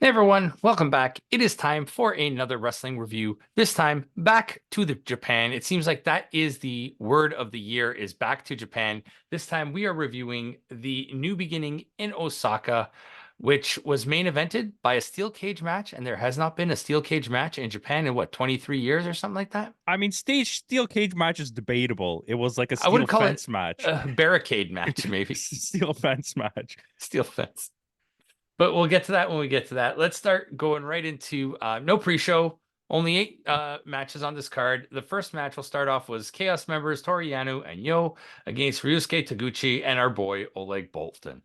Hey everyone, welcome back. It is time for another wrestling review. This time back to Japan. It seems like that is the word of the year is back to Japan. This time we are reviewing the New Beginning in Osaka, which was main evented by a steel cage match, and there has not been a steel cage match in Japan in what, 23 years or something like that? I mean, stage steel cage match is debatable. It was like a I steel wouldn't call it fence match. a barricade match, maybe. Steel fence match. Steel fence. But we'll get to that when we get to that. Let's start going right into no pre-show. Only 8 matches on this card. The first match we'll start off was Chaos members Toru Yano and Yo against Ryusuke Taguchi and our boy Oleg Bolton.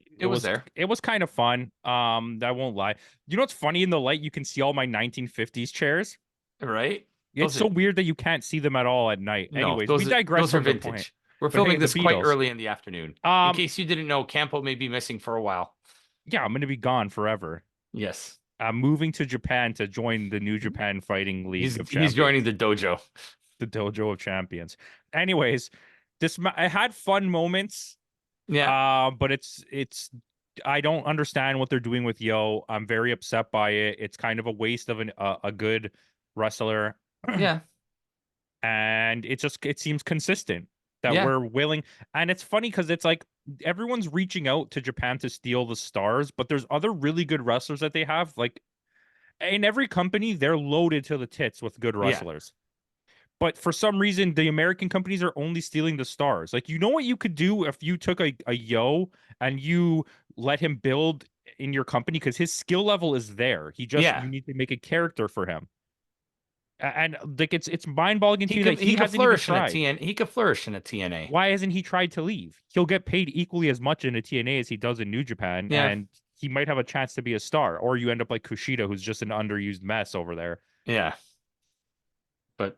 It It was was there, it was kind of fun. I won't lie. You know what's funny in the light? You can see all my 1950s chairs. right? It's Those so are weird that you can't see them at all at night. no, Anyways, we digress those are from the point. vintage. We're But hey, filming the this quite Beatles. early in the afternoon. In Um, case you didn't know, Campo may be missing for a while. yeah, I'm gonna be gone forever. Yes, I'm moving to Japan to join the New Japan Fighting League of he's joining Champions, the dojo. the Dojo of Champions. Anyways, I had fun moments. Yeah, But it's I don't understand what they're doing with Yo. I'm very upset by it. It's kind of a waste of a good wrestler, yeah, and it seems consistent that yeah, we're willing. And it's funny because it's like everyone's reaching out to Japan to steal the stars, but there's other really good wrestlers that they have. Like in every company, they're loaded to the tits with good yeah. wrestlers. But for some reason, the American companies are only stealing the stars. Like, you know what you could do if you took a Yo and you let him build in your company because his skill level is there. You Yeah. need to make a character for him. And like it's mind-boggling to me that He he could hasn't even flourish in a tried. TN. He could flourish in a TNA. Why hasn't he tried to leave? He'll get paid equally as much in a TNA as he does in New Japan, Yeah, and he might have a chance to be a star. Or you end up like Kushida, who's just an underused mess over there. yeah. But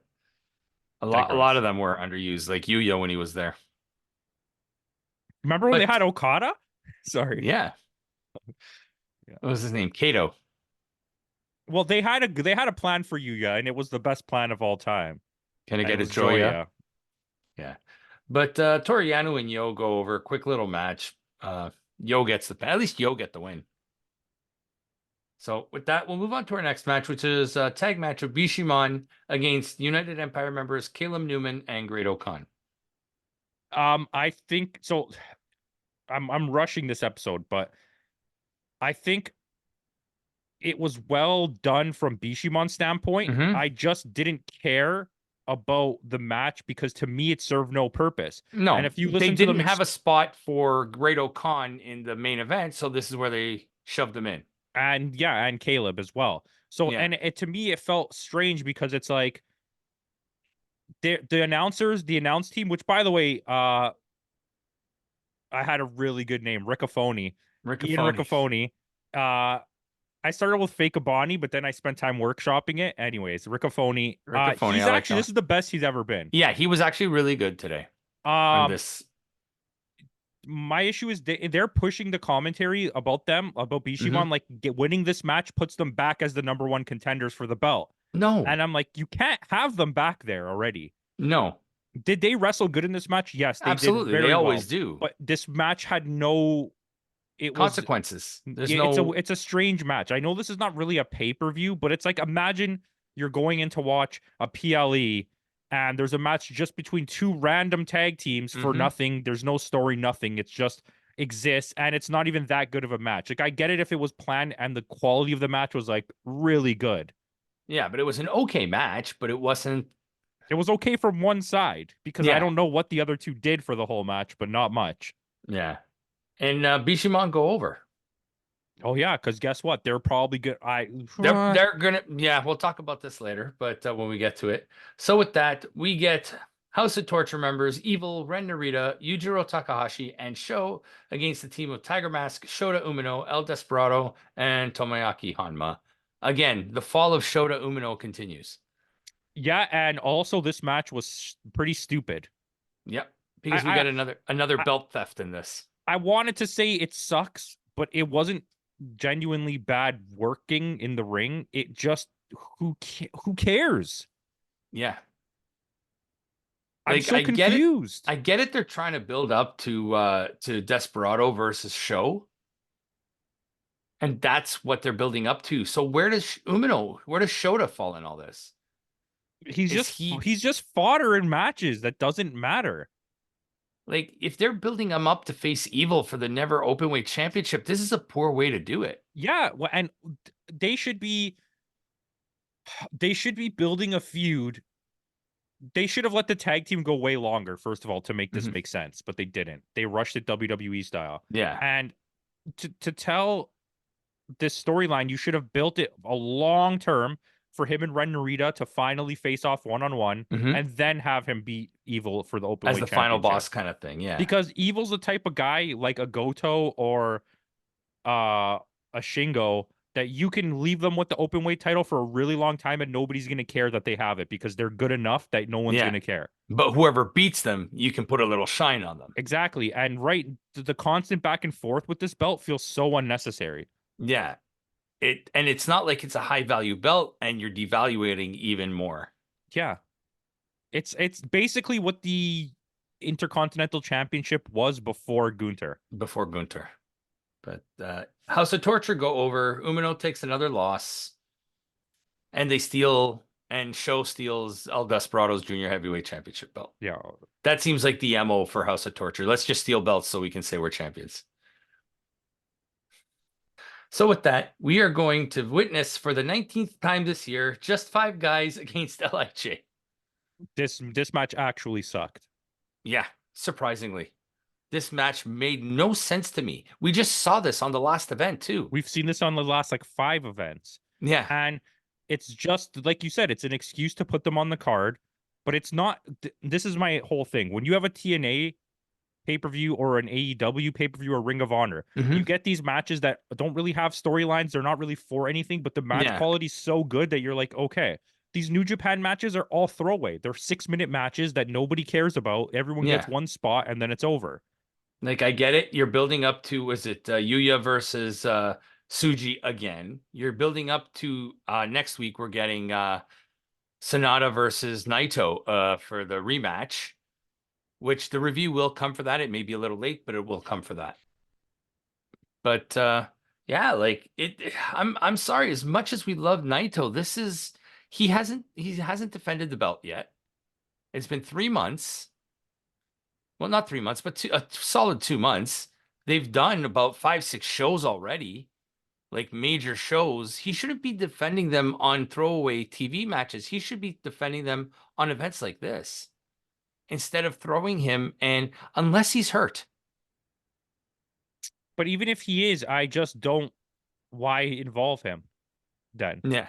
a lot Digress. of them were underused, like Yuya when he was there. Remember when they But had Okada? Sorry. yeah, Yeah. what was his name? Kato. Well, they had a plan for Yuya, and it was the best plan of all time. Can I And it get a was Joya? Joya. Yeah. But Toriano and Yo go over. Quick little match. Yo gets at least Yo get the win. So with that, we'll move on to our next match, which is a tag match of Bishamon against United Empire members Caleb Newman and Great O'Khan. I think so. I'm rushing this episode, but I think it was well done from Bishimon's standpoint. Mm-hmm. I just didn't care about the match because to me it served no purpose. And No, if you they listen to them, didn't have a spot for Great O'Khan in the main event, so this is where they shoved them in. and yeah, and Caleb as well. So Yeah. and to me it felt strange because it's like the announcers, the announce team, which by the way, I had a really good name, Riccofoni, Ian Riccofoni. Riccofoni. I started with Fake Abani, but then I spent time workshopping it. Anyways, Riccofoni. Riccofoni, He's I like actually that. this is the best he's ever been. Yeah, he was actually really good today on Um, this. my issue is they're pushing the commentary about them about Hmm. Bishamon like winning this match puts them back as the number one contenders for the belt, No, and I'm like, you can't have them back there already. no, Did they wrestle good in this match? Yes, they did absolutely. They very always well. do. But this match had no. It was Consequences. There's yeah, it's a no, it's a strange match. I know this is not really a pay-per-view, but it's like imagine you're going in to watch a PLE and there's a match just between two random tag teams for hmm. nothing. There's no story, nothing. It's just exists and it's not even that good of a match. Like I get it if it was planned and the quality of the match was like really good. Yeah, but it was an okay match, but it wasn't. It was okay from one side because I Yeah, don't know what the other two did for the whole match, but not much. yeah. And Bishamon go over. Oh yeah, because guess what? They're probably good. I They're gonna, yeah, we'll talk about this later, but when we get to it. So with that, we get House of Torture members Evil, Ren Narita, Yujiro Takahashi, and Sho against the team of Tiger Mask, Shota Umino, El Desperado, and Tomoyaki Hanma. Again, the fall of Shota Umino continues. yeah, and also this match was pretty stupid. Yep, because we I got another I belt theft in this. I wanted to say it sucks, but it wasn't genuinely bad working in the ring. It just who cares? Yeah, I'm like so confused. I get it. They're trying to build up to Desperado versus Sho. And that's what they're building up to. So where does where does Shota fall in all this? Is he He's just fodder in matches that doesn't matter. like, if they're building him up to face Evil for the Never Openweight Championship, this is a poor way to do it. Yeah, well, and they should be building a feud. They should have let the tag team go way longer, first of all, to make this Mhm. make sense, but they didn't. They rushed it WWE style. Yeah. And to tell this storyline, you should have built it a long term for him and Ren Narita to finally face off one-on-one Mhm. and then have him beat Evil for the As openweight the final championship. boss kind of thing. Yeah. Because Evil's the type of guy like a Goto or uh a Shingo that you can leave them with the open weight title for a really long time and nobody's going to care that they have it because they're good enough that no one's Yeah. going to care. But whoever beats them, you can put a little shine on them. Exactly. And the constant back and forth with this belt feels so unnecessary. Yeah. It's not like it's a high value belt and you're devaluating even more Yeah. It's basically what the Intercontinental Championship was before Gunter. before Gunter. But House of Torture go over. Umino takes another loss. And they steal and Show steals El Desperado's junior heavyweight championship belt. Yeah. That seems like the MO for House of Torture. Let's just steal belts so we can say we're champions. So with that, we are going to witness for the 19th time this year, just 5 guys against LIJ. This match actually sucked. Yeah, surprisingly. This match made no sense to me. We just saw this on the last event too. We've seen this on the last like 5 events. Yeah. And it's just like you said, it's an excuse to put them on the card, but it's not. This is my whole thing. When you have a TNA pay-per-view or an AEW pay-per-view or Ring of Honor, you get these matches that don't really have storylines. They're not really for anything, but the match Yeah. quality is so good that you're like, okay, these New Japan matches are all throwaway. They're 6-minute matches that nobody cares about. Everyone gets Yeah. one spot and then it's over. Like, I get it. You're building up to, was it Yuya versus Suji again? You're building up to next week. We're getting Sonata versus Naito for the rematch, which the review will come for that. It may be a little late, but it will come for that. But yeah, like I'm sorry. As much as we love Naito, this is he hasn't defended the belt yet. It's been 3 months. Well, not 3 months, but a solid 2 months. They've done about 5, 6 shows already, like major shows. He shouldn't be defending them on throwaway TV matches. He should be defending them on events like this instead of throwing him, and unless he's hurt. But even if he is, I just don't. Why involve him then? Yeah,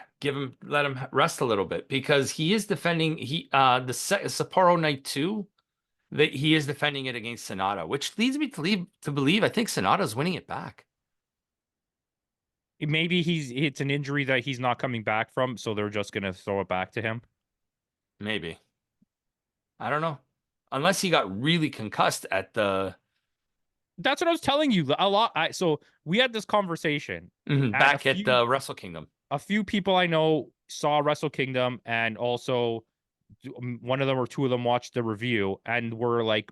let him rest a little bit because he is defending the Sapporo Night 2. That he is defending it against Sonata, which leads me to believe I think Sonata's winning it back. Maybe it's an injury that he's not coming back from, so they're just gonna throw it back to him. Maybe. I don't know. Unless he got really concussed at the. That's what I was telling you. A lot. So we had this conversation Back at the Wrestle Kingdom. A few people I know saw Wrestle Kingdom, and also one of them or two of them watched the review and were like,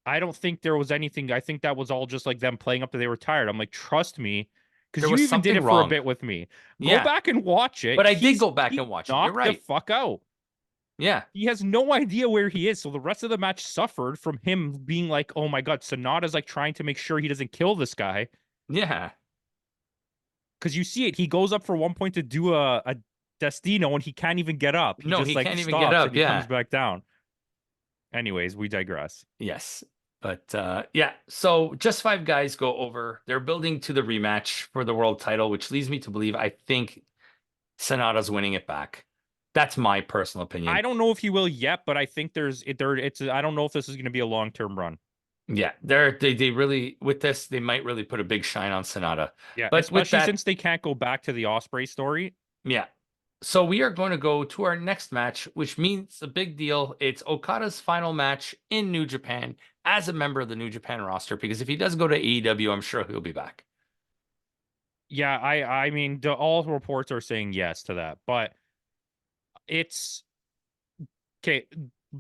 I don't think there was anything. I think that was all just like them playing up that they were tired. I'm like, trust me, because you even did it for a bit with me. Go back and watch it. But I did go back and watch it. You're right. The fuck out. Yeah. He has no idea where he is. So the rest of the match suffered from him being like, oh my God, Sonata's like trying to make sure he doesn't kill this guy. Yeah. Because you see it. He goes up for one point to do a Destino and he can't even get up. He can't even get up. And he comes back down. Anyways, we digress. Yes. But yeah, so just 5 guys go over. They're building to the rematch for the world title, which leads me to believe I think Sonata's winning it back. That's my personal opinion. I don't know if he will yet, but I think I don't know if this is going to be a long-term run. Yeah, they really, with this, they might really put a big shine on Sonata. Yeah, but especially since they can't go back to the Ospreay story. Yeah. So we are going to go to our next match, which means a big deal. It's Okada's final match in New Japan as a member of the New Japan roster, because if he does go to AEW, I'm sure he'll be back. Yeah, I mean, all reports are saying yes to that, but it's okay.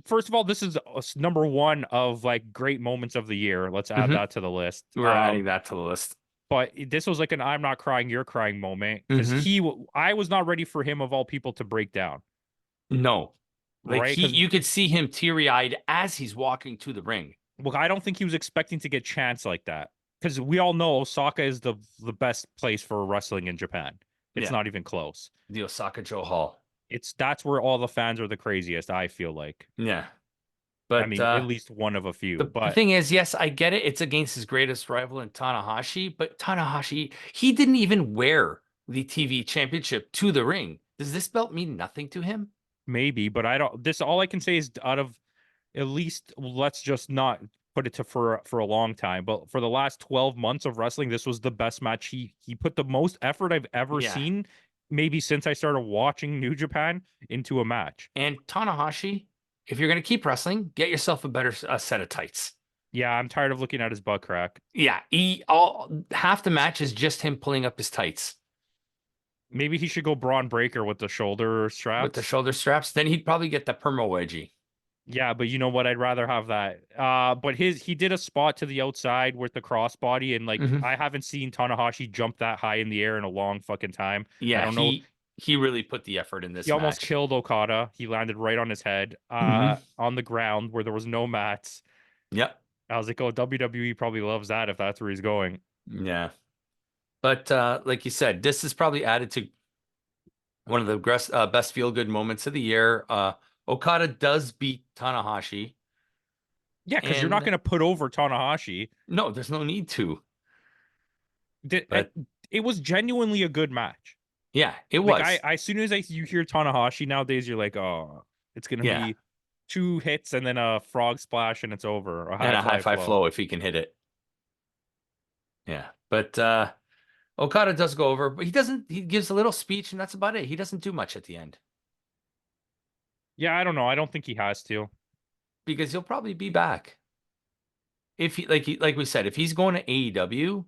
First of all, this is number 1 of like great moments of the year. Let's add that to the list. We're adding that to the list. But this was like an I'm not crying, you're crying moment because Hmm. I was not ready for him of all people to break down, No, like right? Because you could see him teary-eyed as he's walking to the ring. well, I don't think he was expecting to get chance like that. Because we all know Osaka is the best place for wrestling in Japan. It's Yeah, not even close. the Osaka Joe Hall. That's where all the fans are the craziest, I feel like. Yeah, I but mean, at least one of a few. the But thing is, yes, I get it. It's against his greatest rival in Tanahashi, but Tanahashi, he didn't even wear the TV championship to the ring. Does this belt mean nothing to him? maybe, but I don't this all I can say is out of at least let's just not put it to for a long time, but for the last 12 months of wrestling, this was the best match. He put the most effort I've ever Yeah. seen, maybe since I started watching New Japan into a match. And Tanahashi, if you're going to keep wrestling, get yourself a better set of tights. Yeah, I'm tired of looking at his butt crack. Yeah, all half the match is just him pulling up his tights Maybe he should go Braun Breaker with the shoulder with the straps. shoulder straps. Then he'd probably get the permo wedgie. Yeah, but you know what? I'd rather have that. But he did a spot to the outside with the crossbody, and like Hmm. I haven't seen Tanahashi jump that high in the air in a long fucking time. I Yeah, don't know. he really put the effort in He this almost match. killed Okada. He landed right on his head, Hmm. on the ground where there was no mats. Yep. I was like, oh, WWE probably loves that if that's where he's going. Yeah. But like you said, this is probably added to one of the best feel good moments of the year. Okada does beat Tanahashi, Yeah, because you're not and going to put over Tanahashi. no, there's no need to. Th- I- But It was genuinely a good match. yeah, it Like was. as soon as you hear Tanahashi nowadays, you're like, oh, it's gonna Yeah, be two hits and then a frog splash and it's over. A and high a high fly five flow. flow if he can hit it. Yeah, but Okada does go over, but he doesn't. He gives a little speech, and that's about it. He doesn't do much at the end Yeah, I don't know. I don't think he has to. because he'll probably be back if like we said, if he's going to AEW.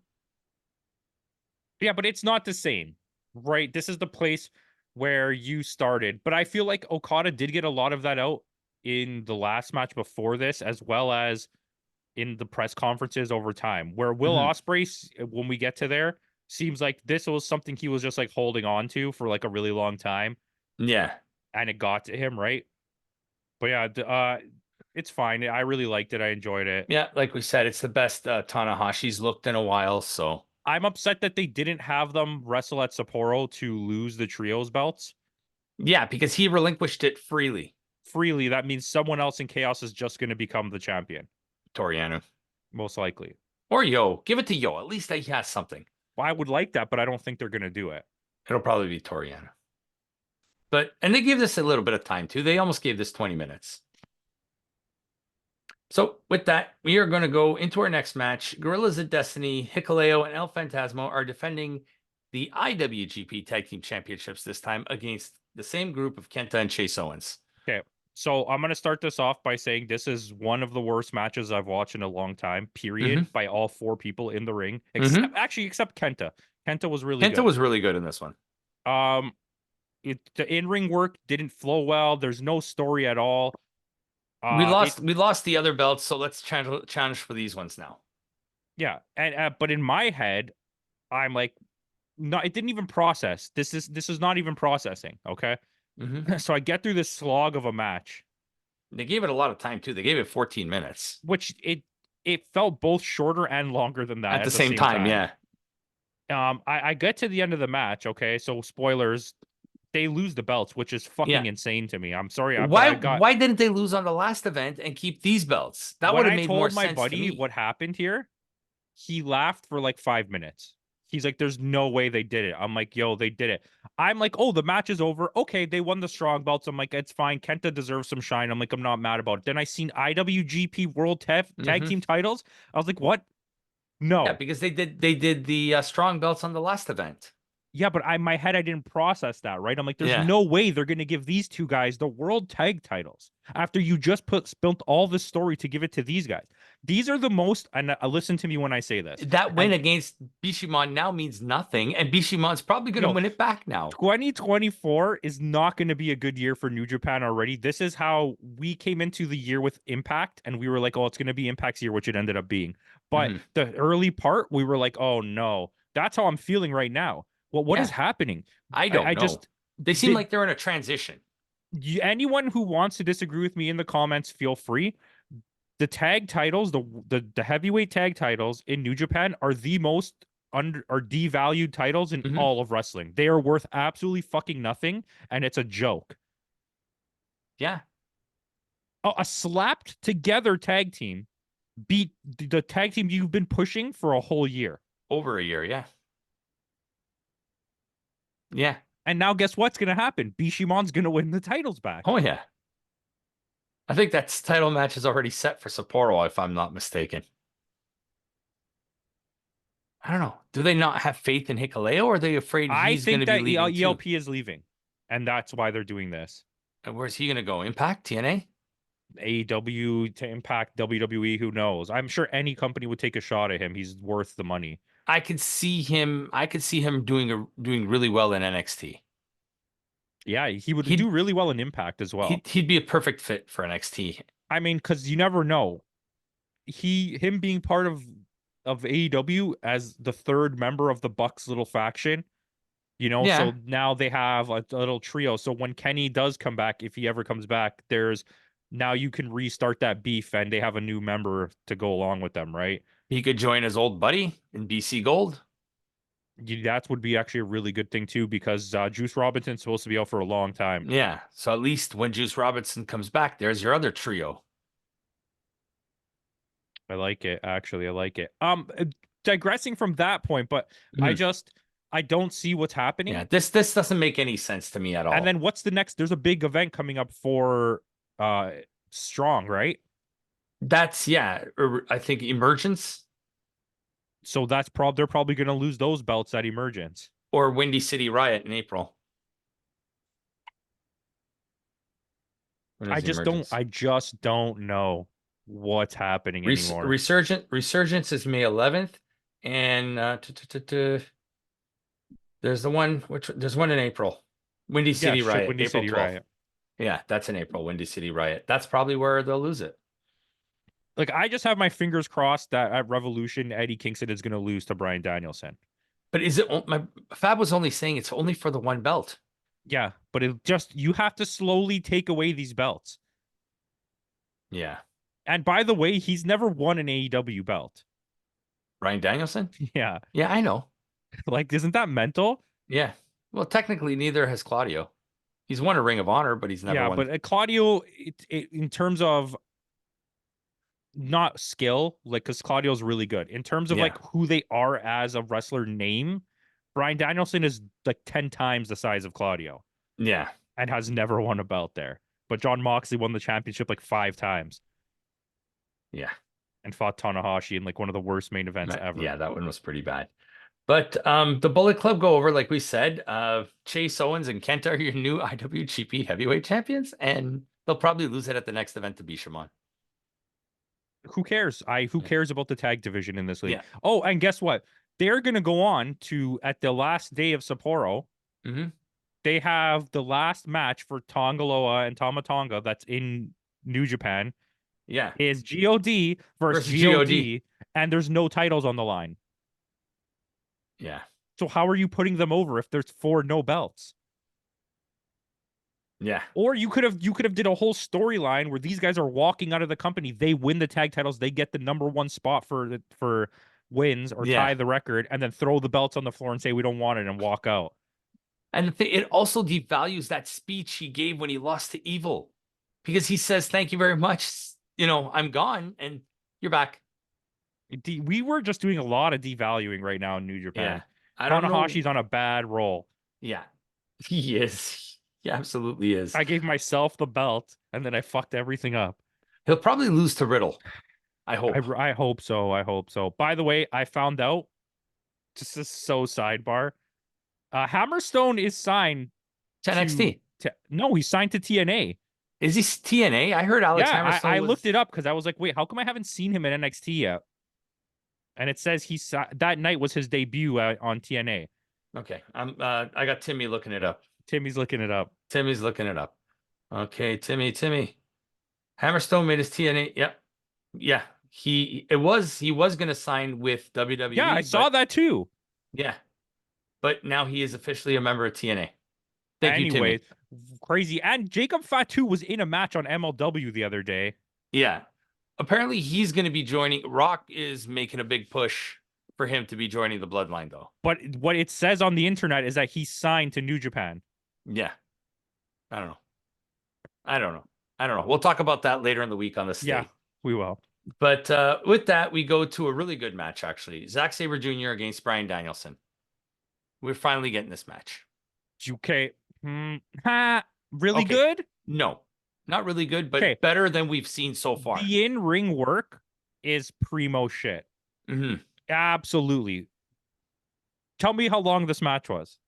Yeah, but it's not the same, right? This is the place where you started. But I feel like Okada did get a lot of that out in the last match before this, as well as in the press conferences over time. Where Will Mhm. Ospreay, when we get to there, seems like this was something he was just like holding on to for like a really long time, Yeah, and it got to him, right? But yeah, it's fine. I really liked it. I enjoyed it. yeah, like we said, it's the best Tanahashi's looked in a while. So I'm upset that they didn't have them wrestle at Sapporo to lose the trios belts yeah, because he relinquished it freely. freely. That means someone else in Chaos is just going to become the champion, Toriano most likely. or Yo, give it to Yo. At least he has something. Well, I would like that, but I don't think they're going to do it. It'll probably be Toriano. But and they gave this a little bit of time too. They almost gave this 20 minutes. So with that, we are going to go into our next match. Gorillas of Destiny, Hikuleo, and El Fantasmo are defending the IWGP Tag Team Championships this time against the same group of Kenta and Chase Owens. Okay. So I'm going to start this off by saying this is one of the worst matches I've watched in a long time, period, by all four people in the ring, except Kenta. Kenta was really Kenta good. was really good in this one. Um, the in-ring work didn't flow well. There's no story at all. We lost the other belts, so let's challenge for these ones now. Yeah, and but in my head, I'm like, no, it didn't even process. This is not even processing. Okay, so I get through this slog of a match, They gave it a lot of time too. They gave it 14 minutes which it felt both shorter and longer than that at the at the same same time. time. Yeah, I get to the end of the match. Okay, so spoilers, they lose the belts, which is fucking yeah. insane to me. I'm sorry, but Why I got why didn't they lose on the last event and keep these belts? That would when have I made more told my sense to buddy me. what happened here, he laughed for like 5 minutes. He's like, there's no way they did it. I'm like, yo, they did it. I'm like, oh, the match is over. Okay, they won the strong belts. I'm like, it's fine. Kenta deserves some shine. I'm like, I'm not mad about it. Then I seen IWGP World Tag Team titles. I was like, what? Yeah, No. because they did the strong belts on the last event. Yeah, but my head, I didn't process that, right? I'm like, there's Yeah. no way they're gonna give these two guys the world tag titles after you just spent all this story to give it to these guys. These are the most, and listen to me when I say this. That win And against Bishamon now means nothing, and Bishamon's probably going to no, win it back now. 2024 is not going to be a good year for New Japan already. This is how we came into the year with Impact, and we were like, oh, it's going to be Impact's year, which it ended up being. But Mhm. the early part, we were like, oh no, that's how I'm feeling right now. Well, what is Yeah, happening? I I, don't I know. just They seem did. like they're in a transition. Anyone who wants to disagree with me in the comments, feel free. The tag titles, the heavyweight tag titles in New Japan are the most are devalued titles in Mhm. all of wrestling. They are worth absolutely fucking nothing, and it's a joke. Yeah, A slapped together tag team beat the tag team you've been pushing for a whole year. over a year. Yeah, yeah. And now guess what's going to happen? Bishimon's going to win the titles back. Oh yeah. I think that title match is already set for Sapporo, if I'm not mistaken. I don't know. Do they not have faith in Hikaleo, or are they afraid I he's going think to be that leaving too? ELP is leaving, and that's why they're doing this. And where's he going to go? Impact, TNA? AEW to Impact, WWE, who knows? I'm sure any company would take a shot at him. He's worth the money. I could see him. I could see him doing really well in NXT. Yeah, he would He'd do really well in Impact as well. he'd be a perfect fit for NXT. I mean, because you never know. Him being part of AEW as the third member of the Bucks little faction, Yeah, so now they have a little trio. So when Kenny does come back, if he ever comes back, there's now you can restart that beef and they have a new member to go along with them, right? he could join his old buddy in BC Gold. That would be actually a really good thing too, because Juice Robinson's supposed to be out for a long time. Yeah, so at least when Juice Robinson comes back, there's your other trio. I like it, actually. I like it. Digressing from that point, but Mhm. I don't see what's Yeah, happening. this doesn't make any sense to me at And all. then what's the next? There's a big event coming up for uh Strong, right? That's yeah, I think Emergence So they're probably gonna lose those belts at Emergence. or Windy City Riot in April. When is the Emergence? I just don't know what's happening anymore. Resurgence is May 11th, and there's the one which there's one in April. Windy Yeah, City shit, Riot, Windy April City 12th. Riot. Yeah, that's in April, Windy City Riot. That's probably where they'll lose it. Like I just have my fingers crossed that at Revolution, Eddie Kingston is gonna lose to Brian Danielson. But is it my Fab was only saying it's only for the one belt. Yeah, but you have to slowly take away these belts. Yeah. And by the way, he's never won an AEW belt. Ryan Danielson? Yeah. Yeah, I know. Like, isn't that mental? Yeah. Well, technically, neither has Claudio. He's won a Ring of Honor, but he's never Yeah, won. but Claudio, in terms of not skill, like, because Claudio's really good. In terms of Yeah. like who they are as a wrestler name, Brian Danielson is like 10 times the size of Claudio Yeah. and has never won a belt there. But John Moxley won the championship like 5 times Yeah. and fought Tanahashi in like one of the worst main events ever. Yeah, that one was pretty bad. But the Bullet Club go over, like we said. Chase Owens and Kenta are your new IWGP heavyweight champions, and they'll probably lose it at the next event to Bishamon. Who cares? Who Yeah. cares about the tag division in this league? Yeah. Oh, and guess what? They're gonna go on to at the last day of Sapporo. Hmm. They have the last match for Tongaloa and Tama Tonga that's in New Japan Yeah. is God versus Versus God. God, and there's no titles on the line. Yeah. So how are you putting them over if there's four no belts? Yeah. Or you could have did a whole storyline where these guys are walking out of the company, they win the tag titles, they get the number one spot for wins or Yeah. tie the record, and then throw the belts on the floor and say we don't want it and walk out. And it also devalues that speech he gave when he lost to Evil, because he says, "Thank you very much. I'm gone, and you're back." We were just doing a lot of devaluing right now in New Yeah. Japan. I don't know. Tanahashi's on a bad roll. Yeah. He is. He absolutely is. I gave myself the belt and then I fucked everything up. He'll probably lose to Riddle. I hope. I hope so. I hope so. By the way, I found out, just is so sidebar. Hammerstone is signed To to, NXT. no, he's signed to TNA. Is he TNA? I heard Alex Yeah, Hammerstone I was... looked it up because I was like, wait, how come I haven't seen him in NXT yet? And it says that night was his debut on TNA. Okay. I got Timmy looking it up. Timmy's looking it up. Timmy's looking it up. Okay, Timmy. Hammerstone made his TNA. Yep. Yeah. he was going to sign with Yeah, I WWE, saw but that too. yeah, but now he is officially a member of TNA. Thank you, Anyways, Timmy. crazy. And Jacob Fatu was in a match on MLW the other day. Yeah. Apparently he's going to be joining. Rock is making a big push for him to be joining the Bloodline, though. But what it says on the internet is that he signed to New Japan. Yeah. I don't know. I don't know. I don't know. We'll talk about that later in the week on the Yeah, state. we will. But with that, we go to a really good match, actually. Zack Sabre Jr. against Bryan Danielson. We're finally getting this match. Okay. Really Okay. good? No, not really good, Okay. but better than we've seen so far. The in-ring work is primo shit. Mm-hmm. Absolutely. Tell me how long this match was.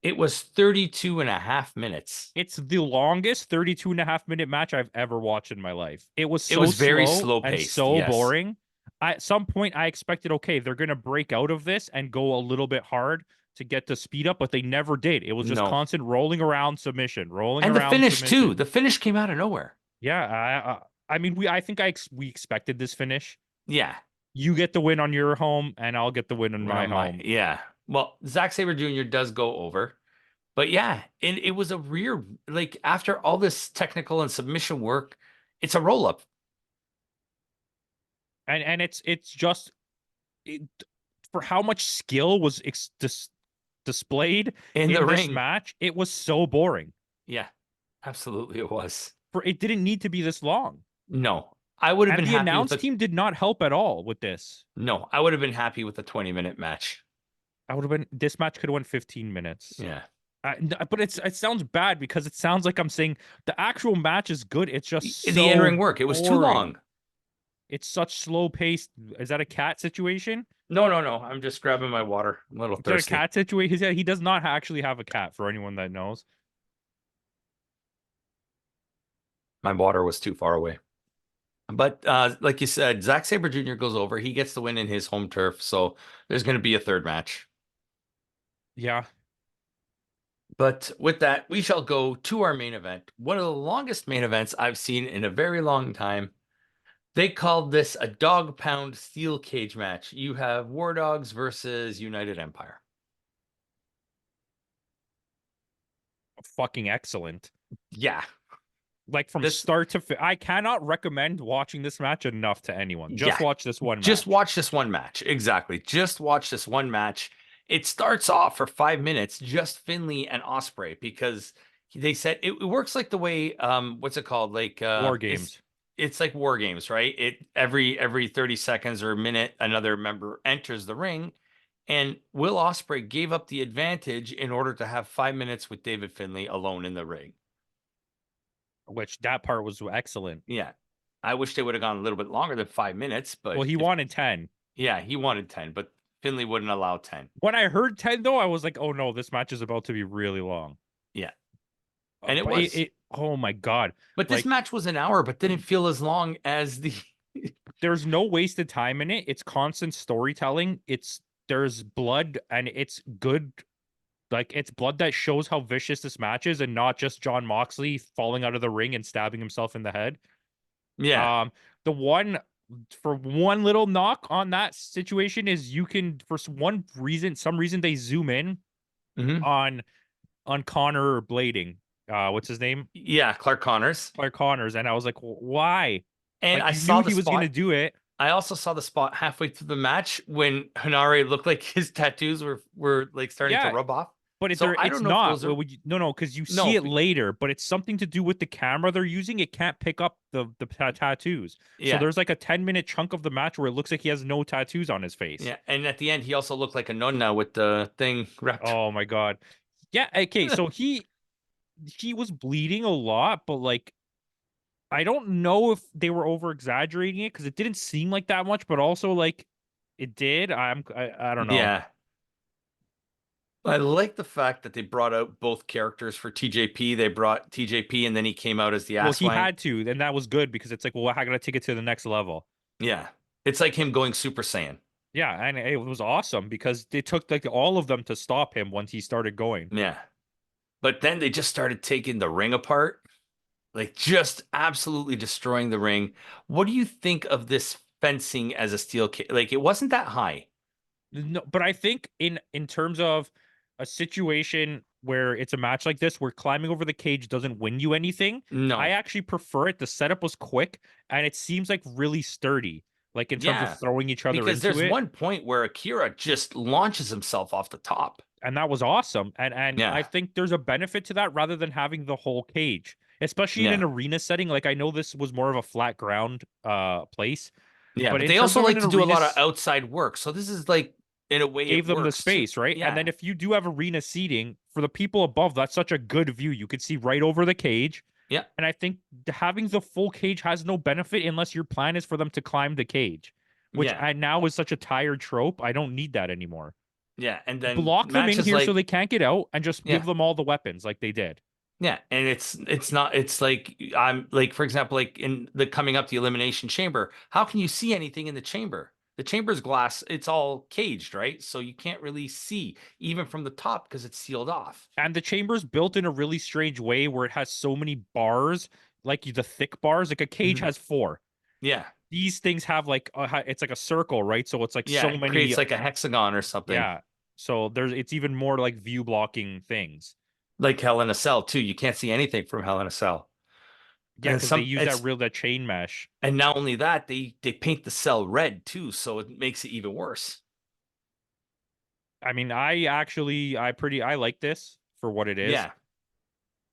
It was 32 and a half minutes. It's the longest 32.5 minute match I've ever watched in my life. It was It so was very slow slow and paced. so Yes. boring. At some point, I expected, okay, they're going to break out of this and go a little bit hard to get the speed up, but they never did. It was just No. constant rolling around submission, rolling And the around finish too. submission. The finish came out of nowhere. Yeah, I mean, I think we expected this finish. Yeah. You get the win on your home, and I'll get the win on Went my on my home. yeah. Well, Zack Sabre Jr. does go over. But yeah, and it was a rear like after all this technical and submission work, it's a roll up And it's just it, for how much skill was displayed in the in this ring. match, it was so boring. Yeah, absolutely it was. For it didn't need to be this long. No, I would have And been the happy with announce a team did not help at all with this. no, I would have been happy with a 20-minute match. I would have been this match could have went 15 minutes. Yeah. But it sounds bad because it sounds like I'm saying the actual match is good. It's just The in-ring so work, it was too boring. long. It's such slow paced. Is that a cat situation? No, no, no. I'm just grabbing my water. I'm a little Is that a thirsty. cat situation? He does not actually have a cat for anyone that knows. My water was too far away. But like you said, Zack Sabre Jr. goes over. He gets the win in his home turf. So there's going to be a third match. Yeah. But with that, we shall go to our main event. One of the longest main events I've seen in a very long time. They called this a dog pound steel cage match. You have War Dogs versus United Empire. Fucking excellent. Yeah. Like from start to I cannot recommend watching this match enough to anyone. Just watch this one match. Just watch this one match. Exactly. Just watch this one match. It starts off for 5 minutes, just Finley and Osprey, because they said it works like the way what's it called? Like War Games. It's like War Games, right? It every 30 seconds or a minute, another member enters the ring. And Will Ospreay gave up the advantage in order to have 5 minutes with David Finley alone in the ring. Which that part was excellent. Yeah. I wish they would have gone a little bit longer than 5 minutes, but well, he wanted 10. Yeah, he wanted 10, but Finley wouldn't allow 10. When I heard 10 though, I was like, oh no, this match is about to be really long. Yeah. And it was. Oh my God. But this match was an hour, but didn't feel as long as the there's no wasted time in it. It's constant storytelling. There's blood and it's good. Like it's blood that shows how vicious this match is and not just John Moxley falling out of the ring and stabbing himself in the head. Yeah. The one little knock on that situation is you can for some reason they zoom in on Connor blading. What's his name? Yeah, Clark Connors. And I was like, why? And like, I saw he was going to do it. I also saw the spot halfway through the match when Hanare looked like his tattoos were like starting to rub off. But it's I don't know not. No, because you see it later, but it's something to do with the camera they're using. It can't pick up the tattoos. Yeah. So there's like a 10-minute chunk of the match where it looks like he has no tattoos on his face. Yeah, and at the end he also looked like a nonna with the thing wrapped. Oh my God. Yeah, okay, so he was bleeding a lot, but like I don't know if they were over exaggerating it because it didn't seem like that much, but also like it did. I don't know. Yeah. I like the fact that they brought out both characters for TJP. They brought TJP and then he came out as the ass. Well, he had to, and that was good because it's like, well, how can I take it to the next level? Yeah. It's like him going Super Saiyan. Yeah, and it was awesome because they took like all of them to stop him once he started going. Yeah. But then they just started taking the ring apart, like just absolutely destroying the ring. What do you think of this fencing as a steel cage. Like it wasn't that high. No, but I think in terms of a situation where it's a match like this, where climbing over the cage doesn't win you anything, I No. actually prefer it. The setup was quick and it seems like really sturdy, like in terms of Yeah. throwing each other Because into there's it. one point where Akira just launches himself off the top. And that was awesome. And I Yeah. think there's a benefit to that rather than having the whole cage, especially in an Yeah. arena setting. Like I know this was more of a flat ground place, Yeah. but But in they terms also of like an to do a arena, lot of outside work. So this is like, in a way, gave it them the works too. space, right? And Yeah. then if you do have arena seating for the people above, that's such a good view. You could see right over the cage. Yeah. And I think having the full cage has no benefit unless your plan is for them to climb the cage, which Yeah. I now is such a tired trope. I don't need that anymore. Yeah. And then Block them in matches here so like, they can't get out and just yeah. give them all the weapons like they did. Yeah, and it's not it's like I'm like for example like in the coming up the elimination chamber, how can you see anything in the chamber? The chamber's glass, it's all caged, right? So you can't really see even from the top because it's sealed off. And the chamber's built in a really strange way where it has so many bars, like the thick bars. Like a cage Mhm. has four. Yeah. These things have like it's like a circle, right? So it's like Yeah, so it many. creates like a hexagon or something. Yeah. So there's it's even more like view blocking things. Like Hell in a Cell too. You can't see anything from Hell in a Cell. Yeah, And because they some use it's that chain mesh. and not only that, they paint the cell red too, so it makes it even worse. I mean, I like this for what it is. Yeah.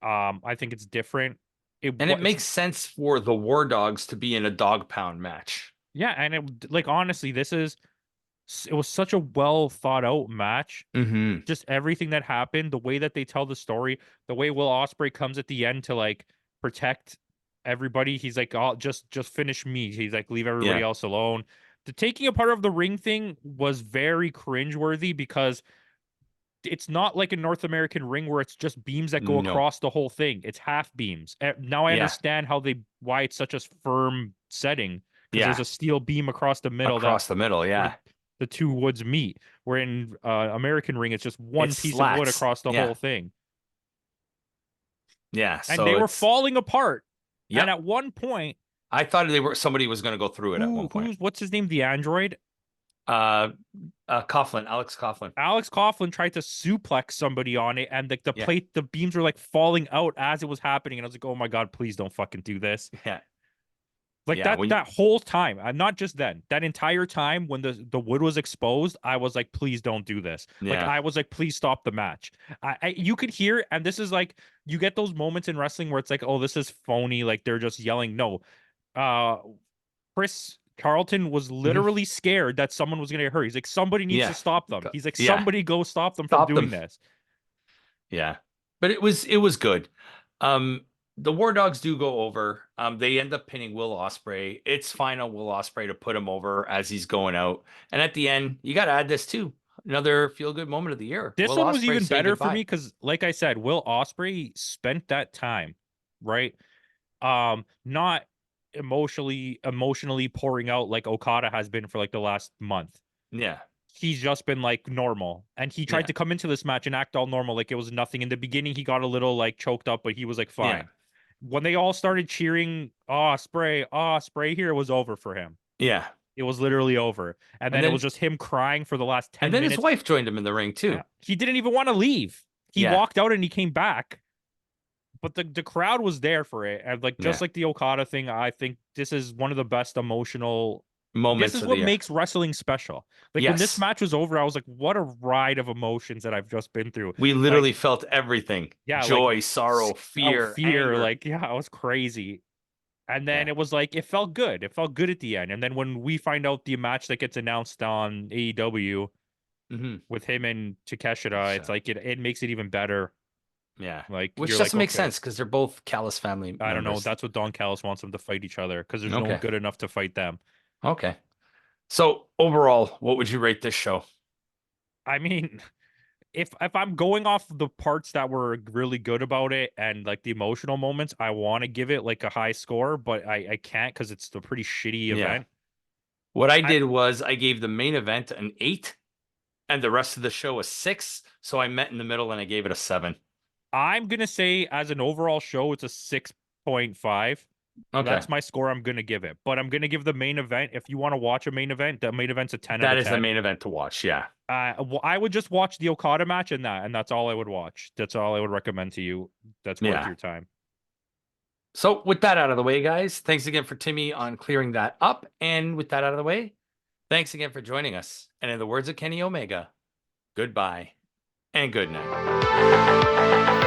I think it's different. It And it was makes sense for the War Dogs to be in a dog pound match. yeah, and it like honestly, it was such a well thought out match. Hmm. Just everything that happened, the way that they tell the story, the way Will Ospreay comes at the end to like protect everybody. He's like, "Oh, just finish me." He's like, "Leave everybody Yeah. else alone." The taking apart of the ring thing was very cringeworthy because it's not like a North American ring where it's just beams that go No. across the whole thing. It's half beams. Now I Yeah. understand why it's such a firm setting because there's Yeah. a steel beam across the middle that Across the middle. where Yeah. the two woods meet. Where in American ring, it's just one It's piece of wood slats. across the Yeah. whole thing, Yeah. and So they were it's, falling apart. And yep. at one point, I thought somebody was going to go through it at one point. what's his name? The android Uh, Coughlin, Alex Coughlin. Alex Coughlin tried to suplex somebody on it, and the Yeah. plate, the beams were like falling out as it was happening. And I was like, oh my god, please don't fucking do this. Yeah. Like Yeah. When that whole time, not just then, that entire time when the wood was exposed, I was like, please don't do this. Like yeah. I was like, please stop the match. You could hear, and this is like you get those moments in wrestling where it's like, oh, this is phony, like they're just yelling. No, uh, Chris Carlton was Mhm. literally scared that someone was gonna get hurt. He's like, somebody needs to Yeah. stop them. He's like, Yeah. somebody go stop them from Stop them. doing this. Yeah. But it was good. The War Dogs do go over. They end up pinning Will Ospreay. It's fine on Will Ospreay to put him over as he's going out. And at the end, you got to add this too. Another feel good moment of the year. This Will one was Ospreay even saying better for me goodbye. because, like I said, Will Ospreay spent that time, right? Not emotionally pouring out like Okada has been for like the last month. Yeah. He's just been like normal. And he tried Yeah. to come into this match and act all normal, like it was nothing. In the beginning, he got a little like choked up, but he was like Yeah. fine. When they all started cheering, spray here, it was over for him. Yeah. It was literally over. And And then it was then just him crying for the last and 10 then his minutes. wife joined him in the ring Yeah. too. He didn't even want to leave. He Yeah. walked out and he came back. But the crowd was there for it. And like just Yeah. like the Okada thing, I think this is one of the best emotional. This Moments is of the what year. makes wrestling special. Like when this Yes. match was over, I was like, what a ride of emotions that I've just been through. We Like, literally felt everything. yeah, like Joy, sorrow, fear, fear, anger. like, yeah, it was crazy. And then Yeah. it was like it felt good. It felt good at the end. And then when we find out the match that gets announced on AEW Hmm. with him and Takeshita, it's like it makes it even better. Yeah. Like Which you're doesn't like, make okay, sense because they're both Callis family I don't know. members. That's what Don Callis wants them to fight each other because there's no one Okay. good enough to fight them. Okay. So overall, what would you rate this show? I mean, if I'm going off the parts that were really good about it and like the emotional moments, I want to give it like a high score, but I can't because it's a pretty shitty Yeah. event. What I I, did was I gave the main event an 8 and the rest of the show a 6. So I met in the middle and I gave it a 7. I'm gonna say as an overall show, it's a 6.5. Okay. That's my score I'm gonna give it. But I'm gonna give the main event. If you want to watch a main event, the main event's a 10 out That of is the 10. main event to watch. Yeah. I would just watch the Okada match and that's all I would watch. That's all I would recommend to you. That's worth Yeah. your time. So with that out of the way, guys, thanks again for Timmy on clearing that up. And with that out of the way, thanks again for joining us. And in the words of Kenny Omega, goodbye and good night.